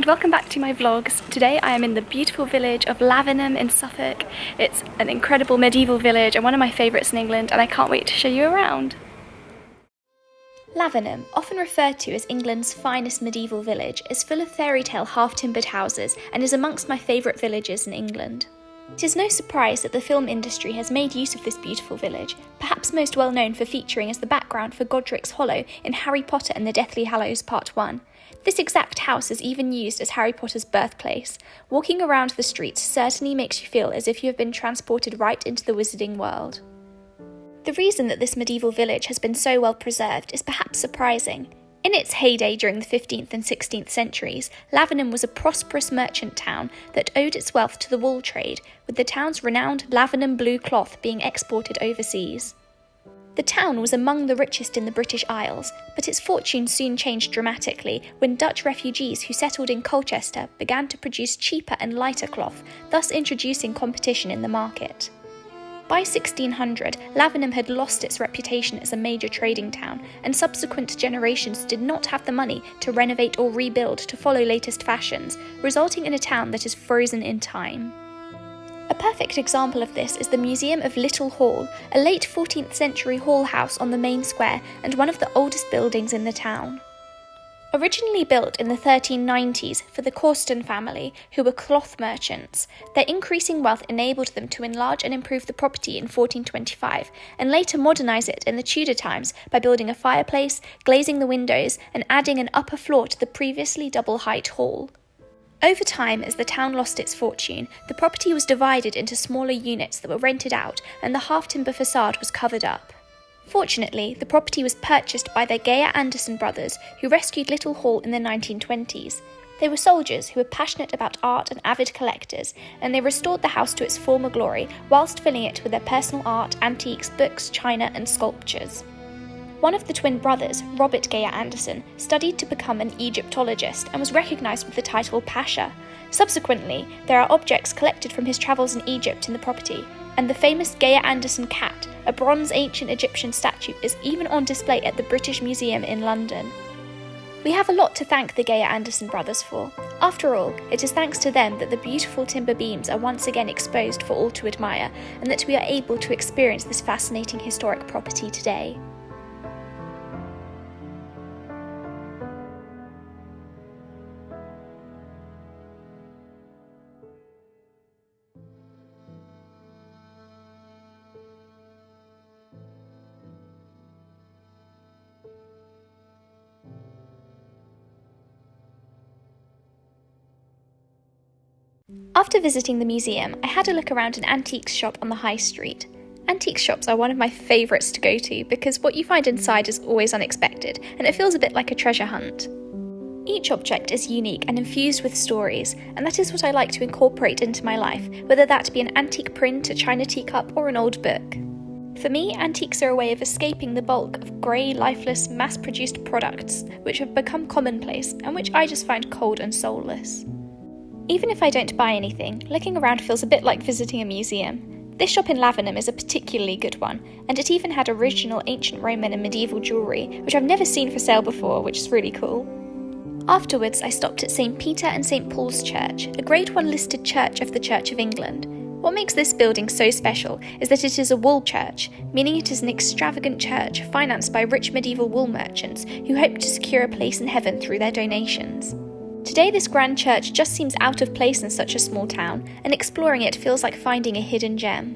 welcome back to my vlogs. Today I am in the beautiful village of Lavenham in Suffolk. It's an incredible medieval village and one of my favourites in England, and I can't wait to show you around. Lavenham, often referred to as England's finest medieval village, is full of fairy tale half-timbered houses and is amongst my favourite villages in England. It is no surprise that the film industry has made use of this beautiful village, perhaps most well known for featuring as the background for Godric's Hollow in Harry Potter and the Deathly Hallows Part 1. This exact house is even used as Harry Potter's birthplace. Walking around the streets certainly makes you feel as if you have been transported right into the wizarding world. The reason that this medieval village has been so well preserved is perhaps surprising. In its heyday during the 15th and 16th centuries, Lavenham was a prosperous merchant town that owed its wealth to the wool trade, with the town's renowned Lavenham blue cloth being exported overseas. The town was among the richest in the British Isles, but its fortune soon changed dramatically when Dutch refugees who settled in Colchester began to produce cheaper and lighter cloth, thus introducing competition in the market. By 1600, Lavenham had lost its reputation as a major trading town, and subsequent generations did not have the money to renovate or rebuild to follow latest fashions, resulting in a town that is frozen in time. A perfect example of this is the Museum of Little Hall, a late 14th century hall house on the main square and one of the oldest buildings in the town. Originally built in the 1390s for the Corston family, who were cloth merchants, their increasing wealth enabled them to enlarge and improve the property in 1425, and later modernise it in the Tudor times by building a fireplace, glazing the windows, and adding an upper floor to the previously double-height hall. Over time, as the town lost its fortune, the property was divided into smaller units that were rented out, and the half-timber facade was covered up. Fortunately, the property was purchased by their Geyer Anderson brothers, who rescued Little Hall in the 1920s. They were soldiers who were passionate about art and avid collectors, and they restored the house to its former glory, whilst filling it with their personal art, antiques, books, china, and sculptures. One of the twin brothers, Robert Geyer Anderson, studied to become an Egyptologist and was recognised with the title Pasha. Subsequently, there are objects collected from his travels in Egypt in the property, and the famous Geyer Anderson cat, a bronze ancient Egyptian statue, is even on display at the British Museum in London. We have a lot to thank the Geyer Anderson brothers for. After all, it is thanks to them that the beautiful timber beams are once again exposed for all to admire, and that we are able to experience this fascinating historic property today. After visiting the museum, I had a look around an antiques shop on the high street. Antique shops are one of my favourites to go to because what you find inside is always unexpected, and it feels a bit like a treasure hunt. Each object is unique and infused with stories, and that is what I like to incorporate into my life, whether that be an antique print, a china teacup, or an old book. For me, antiques are a way of escaping the bulk of grey, lifeless, mass-produced products which have become commonplace and which I just find cold and soulless. Even if I don't buy anything, looking around feels a bit like visiting a museum. This shop in Lavenham is a particularly good one, and it even had original ancient Roman and medieval jewellery, which I've never seen for sale before, which is really cool. Afterwards, I stopped at St. Peter and St. Paul's Church, a Grade 1 listed church of the Church of England. What makes this building so special is that it is a wool church, meaning it is an extravagant church financed by rich medieval wool merchants who hope to secure a place in heaven through their donations. Today this grand church just seems out of place in such a small town, and exploring it feels like finding a hidden gem.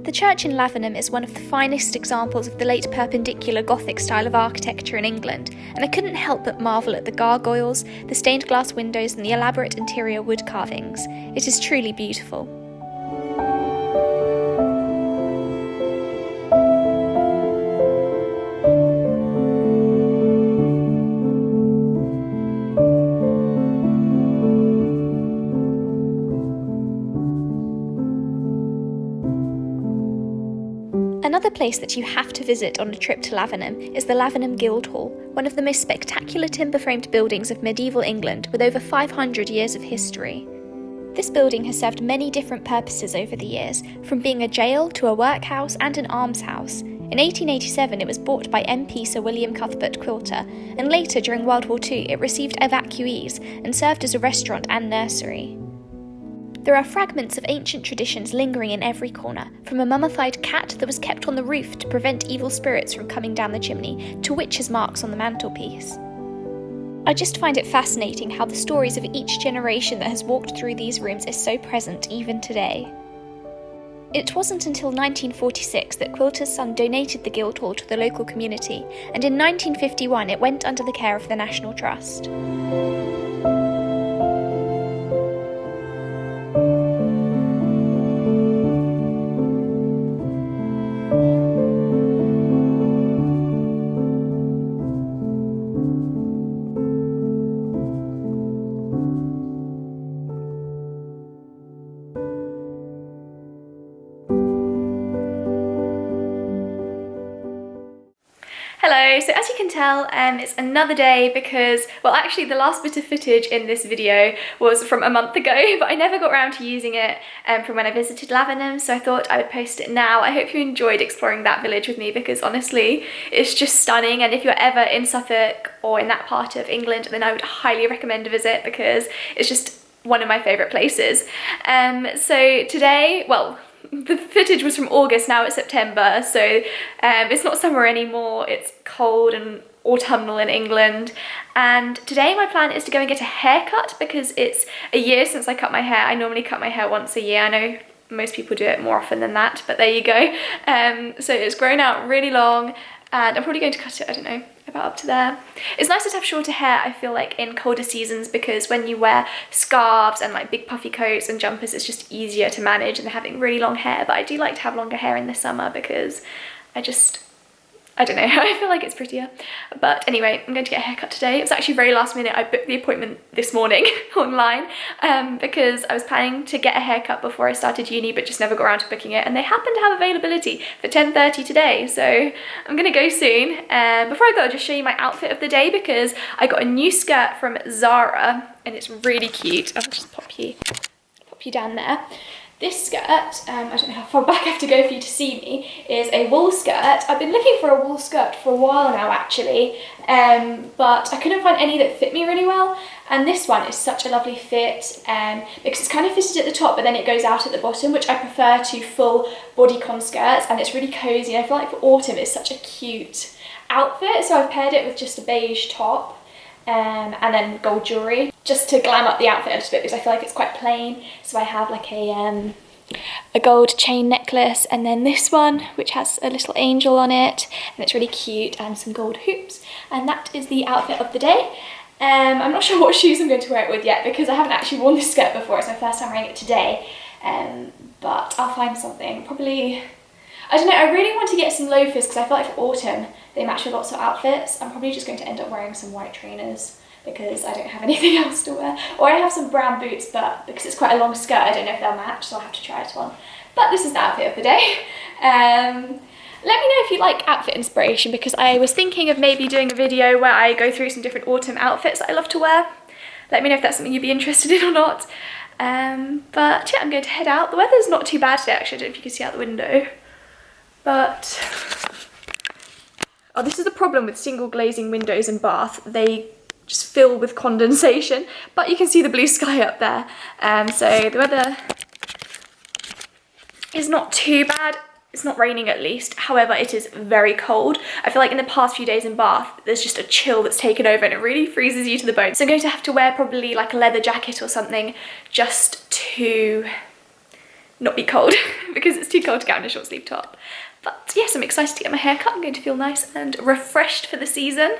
The church in Lavenham is one of the finest examples of the late Perpendicular Gothic style of architecture in England, and I couldn't help but marvel at the gargoyles, the stained glass windows and the elaborate interior wood carvings. It is truly beautiful. Another place that you have to visit on a trip to Lavenham is the Lavenham Guildhall, one of the most spectacular timber-framed buildings of medieval England with over 500 years of history. This building has served many different purposes over the years, from being a jail to a workhouse and an almshouse. In 1887 it was bought by MP Sir William Cuthbert Quilter, and later during World War II it received evacuees and served as a restaurant and nursery. There are fragments of ancient traditions lingering in every corner, from a mummified cat that was kept on the roof to prevent evil spirits from coming down the chimney, to witches' marks on the mantelpiece. I just find it fascinating how the stories of each generation that has walked through these rooms is so present even today. It wasn't until 1946 that Quilter's son donated the Guildhall to the local community, and in 1951 it went under the care of the National Trust. Hello, so as you can tell, it's another day because, well, actually the last bit of footage in this video was from a month ago, but I never got around to using it from when I visited Lavenham, so I thought I would post it now. I hope you enjoyed exploring that village with me because honestly, it's just stunning, and if you're ever in Suffolk or in that part of England, then I would highly recommend a visit because it's just one of my favourite places. So today, well, the footage was from August, now it's September, so it's not summer anymore, it's cold and autumnal in England, and today my plan is to go and get a haircut because it's a year since I cut my hair. I normally cut my hair once a year. I know most people do it more often than that, but there you go. So it's grown out really long, and I'm probably going to cut it, I don't know, about up to there. It's nicer to have shorter hair, I feel like, in colder seasons, because when you wear scarves and like big puffy coats and jumpers, it's just easier to manage than having really long hair. But I do like to have longer hair in the summer because I don't know, I feel like it's prettier. But anyway, I'm going to get a haircut today. It was actually very last minute. I booked the appointment this morning online because I was planning to get a haircut before I started uni, but just never got around to booking it. And they happen to have availability for 10:30 today. So I'm going to go soon. Before I go, I'll just show you my outfit of the day because I got a new skirt from Zara and it's really cute. I'll just pop you down there. This skirt, I don't know how far back I have to go for you to see me, is a wool skirt. I've been looking for a wool skirt for a while now actually, but I couldn't find any that fit me really well, and this one is such a lovely fit because it's kind of fitted at the top but then it goes out at the bottom, which I prefer to full bodycon skirts, and it's really cozy. I feel like for autumn it's such a cute outfit, so I've paired it with just a beige top and then gold jewellery just to glam up the outfit a little bit because I feel like it's quite plain. So I have like a gold chain necklace, and then this one which has a little angel on it and it's really cute, and some gold hoops, and that is the outfit of the day. I'm not sure what shoes I'm going to wear it with yet because I haven't actually worn this skirt before. It's my first time wearing it today, but I'll find something. Probably, I don't know, I really want to get some loafers because I feel like for autumn they match with lots of outfits. I'm probably just going to end up wearing some white trainers because I don't have anything else to wear. Or I have some brown boots, but because it's quite a long skirt, I don't know if they'll match, so I'll have to try it on. But this is the outfit of the day. Let me know if you like outfit inspiration because I was thinking of maybe doing a video where I go through some different autumn outfits that I love to wear. Let me know if that's something you'd be interested in or not. But yeah, I'm going to head out. The weather's not too bad today actually, I don't know if you can see out the window. But oh, this is the problem with single glazing windows in Bath. They just fill with condensation, but you can see the blue sky up there. So the weather is not too bad. It's not raining at least. However, it is very cold. I feel like in the past few days in Bath, there's just a chill that's taken over and it really freezes you to the bone. So I'm going to have to wear probably like a leather jacket or something just to not be cold because it's too cold to get on a short sleeve top. But yes, I'm excited to get my hair cut. I'm going to feel nice and refreshed for the season.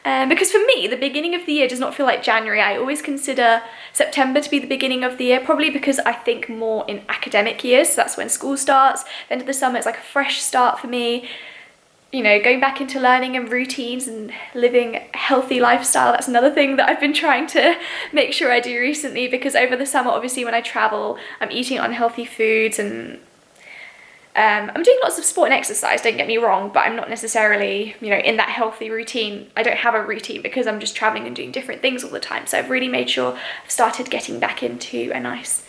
Because for me, the beginning of the year does not feel like January. I always consider September to be the beginning of the year, probably because I think more in academic years. So that's when school starts. The end of the summer is like a fresh start for me. You know, going back into learning and routines and living a healthy lifestyle. That's another thing that I've been trying to make sure I do recently, because over the summer, obviously, when I travel, I'm eating unhealthy foods and I'm doing lots of sport and exercise, don't get me wrong, but I'm not necessarily, you know, in that healthy routine. I don't have a routine because I'm just traveling and doing different things all the time. So I've really made sure I've started getting back into a nice,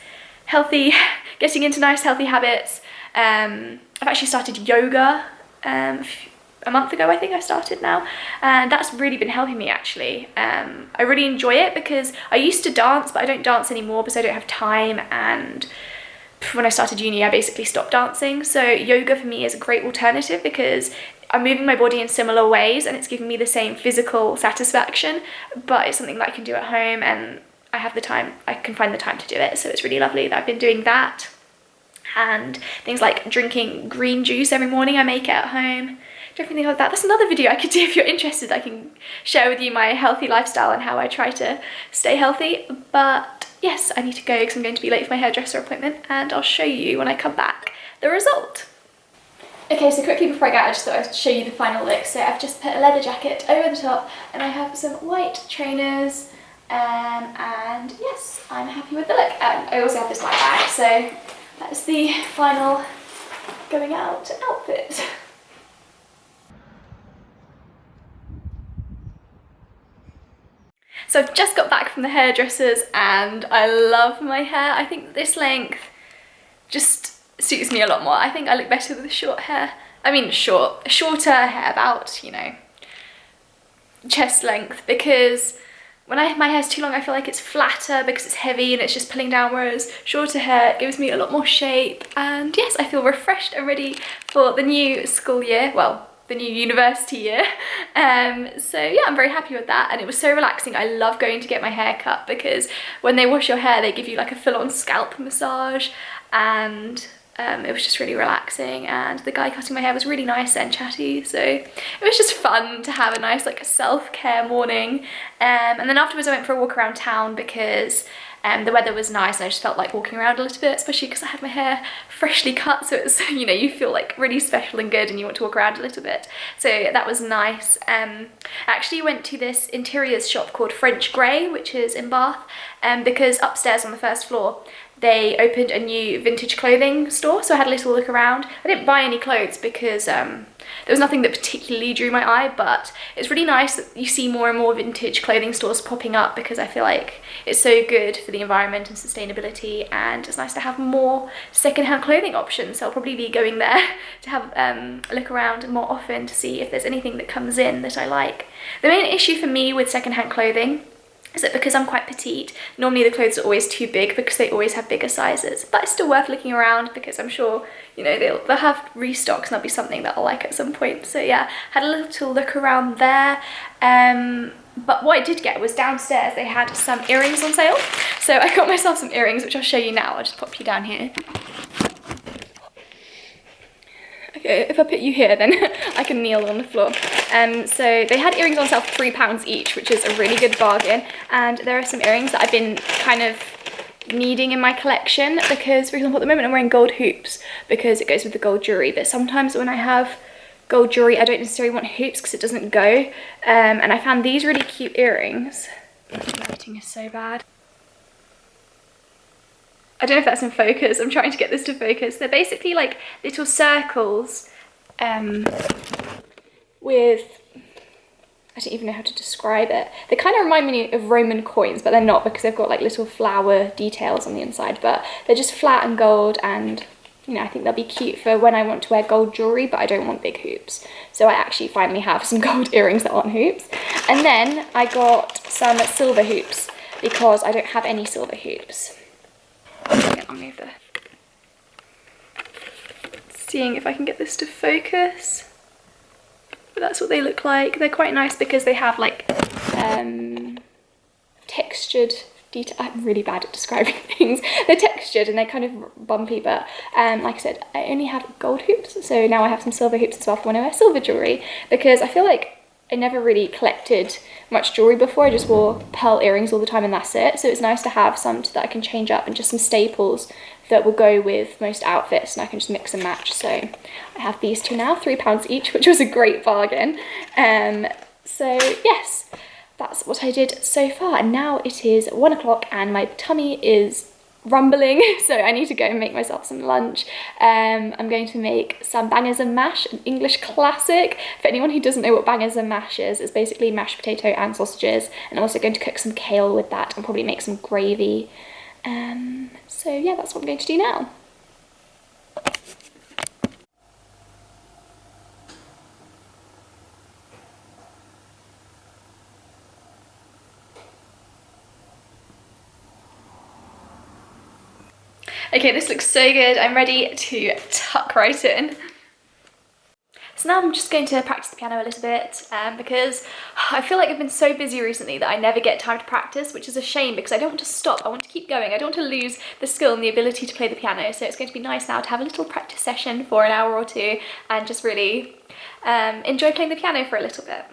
healthy, getting into nice, healthy habits. I've actually started yoga a month ago I think I started now, and that's really been helping me actually. I really enjoy it because I used to dance, but I don't dance anymore because I don't have time, and when I started uni I basically stopped dancing. So yoga for me is a great alternative because I'm moving my body in similar ways and it's giving me the same physical satisfaction, but it's something that I can do at home and I have the time, I can find the time to do it. So it's really lovely that I've been doing that. And things like drinking green juice every morning, I make it at home. Everything like that. That's another video I could do if you're interested. I can share with you my healthy lifestyle and how I try to stay healthy. But yes, I need to go because I'm going to be late for my hairdresser appointment, and I'll show you when I come back the result. Okay, so quickly before I go out, I just thought I'd show you the final look. So I've just put a leather jacket over the top and I have some white trainers, and yes, I'm happy with the look. I also have this white bag, so that's the final going out outfit. So I've just got back from the hairdressers and I love my hair. I think this length just suits me a lot more. I think I look better with short hair. I mean shorter hair, about, you know, chest length, because when my hair's too long I feel like it's flatter because it's heavy and it's just pulling down, whereas shorter hair gives me a lot more shape. And yes, I feel refreshed and ready for the new school year, well, the new university year. So yeah, I'm very happy with that, and it was so relaxing. I love going to get my hair cut because when they wash your hair they give you like a full-on scalp massage, and it was just really relaxing, and the guy cutting my hair was really nice and chatty, so it was just fun to have a nice like self-care morning. And then afterwards I went for a walk around town because the weather was nice and I just felt like walking around a little bit, especially because I had my hair freshly cut, so it's, you know, you feel like really special and good and you want to walk around a little bit. So that was nice. I actually went to this interiors shop called French Grey, which is in Bath, because upstairs on the first floor they opened a new vintage clothing store, so I had a little look around. I didn't buy any clothes because there was nothing that particularly drew my eye, but it's really nice that you see more and more vintage clothing stores popping up because I feel like it's so good for the environment and sustainability, and it's nice to have more secondhand clothing options. So I'll probably be going there to have a look around more often to see if there's anything that comes in that I like. The main issue for me with secondhand clothing is that because I'm quite petite, normally the clothes are always too big because they always have bigger sizes, but it's still worth looking around because I'm sure, you know, they'll have restocks and that'll be something that I'll like at some point. So yeah, had a little look around there. But what I did get was downstairs they had some earrings on sale. So I got myself some earrings, which I'll show you now. I'll just pop you down here. Okay, if I put you here then I can kneel on the floor. So they had earrings on sale for £3 each, which is a really good bargain. And there are some earrings that I've been kind of needing in my collection because, for example, at the moment I'm wearing gold hoops because it goes with the gold jewellery, but sometimes when I have gold jewellery I don't necessarily want hoops because it doesn't go. And I found these really cute earrings. The lighting is so bad. I don't know if that's in focus, I'm trying to get this to focus. They're basically like little circles with, I don't even know how to describe it. They kind of remind me of Roman coins, but they're not because they've got like little flower details on the inside, but they're just flat and gold, and you know, I think they'll be cute for when I want to wear gold jewellery, but I don't want big hoops. So I actually finally have some gold earrings that aren't hoops. And then I got some silver hoops because I don't have any silver hoops. I'll move the... Seeing if I can get this to focus. But that's what they look like. They're quite nice because they have like textured detail. I'm really bad at describing things. They're textured and they're kind of bumpy, but like I said, I only have gold hoops, so now I have some silver hoops as well for when I wear silver jewellery, because I feel like I never really collected much jewellery before. I just wore pearl earrings all the time and that's it. So it's nice to have some that I can change up and just some staples that will go with most outfits and I can just mix and match. So I have these two now, £3 each, which was a great bargain. So yes, that's what I did so far. And now it is 1 o'clock and my tummy is rumbling, so I need to go and make myself some lunch. I'm going to make some bangers and mash, an English classic. For anyone who doesn't know what bangers and mash is, it's basically mashed potato and sausages, and I'm also going to cook some kale with that and probably make some gravy. So yeah, that's what I'm going to do now. Okay, this looks so good. I'm ready to tuck right in. So now I'm just going to practice the piano a little bit because I feel like I've been so busy recently that I never get time to practice, which is a shame because I don't want to stop. I want to keep going. I don't want to lose the skill and the ability to play the piano. So it's going to be nice now to have a little practice session for an hour or two and just really enjoy playing the piano for a little bit.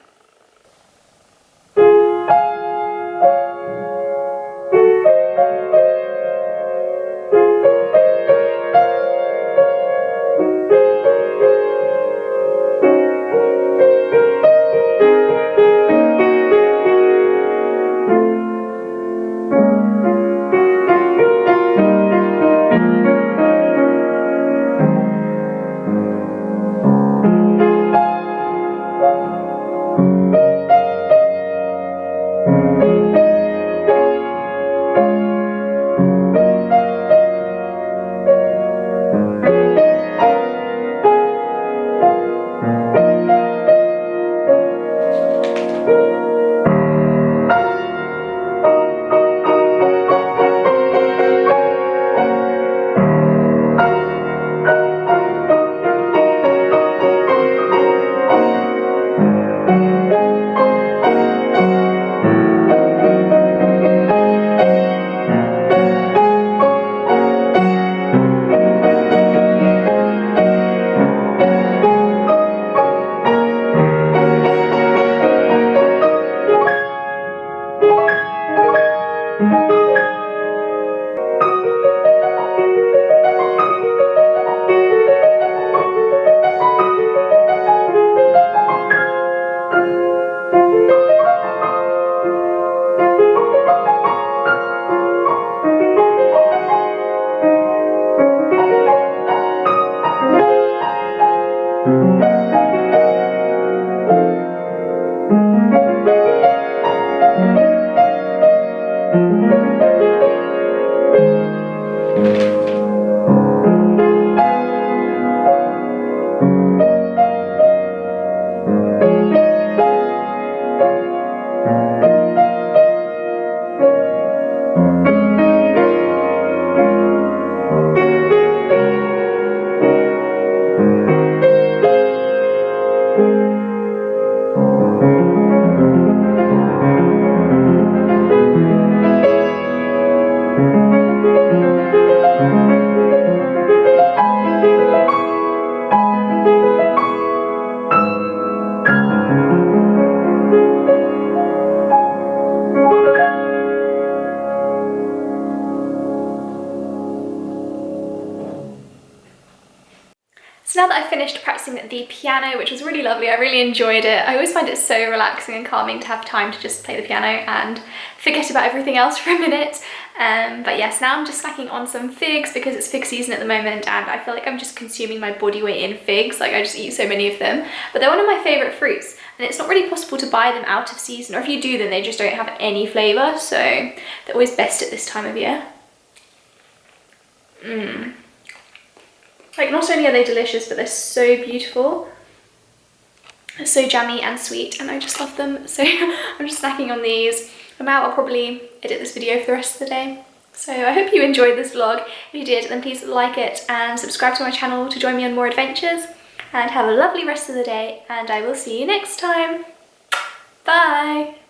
So now that I've finished practicing the piano, which was really lovely, I really enjoyed it. I always find it so relaxing and calming to have time to just play the piano and forget about everything else for a minute. But yes, now I'm just snacking on some figs because it's fig season at the moment and I feel like I'm just consuming my body weight in figs. Like I just eat so many of them. But they're one of my favourite fruits and it's not really possible to buy them out of season, or if you do then they just don't have any flavour, so they're always best at this time of year. Like not only are they delicious, but they're so beautiful. They're so jammy and sweet and I just love them. So I'm just snacking on these. I'm out, I'll probably edit this video for the rest of the day. So I hope you enjoyed this vlog. If you did, then please like it and subscribe to my channel to join me on more adventures. And have a lovely rest of the day and I will see you next time. Bye!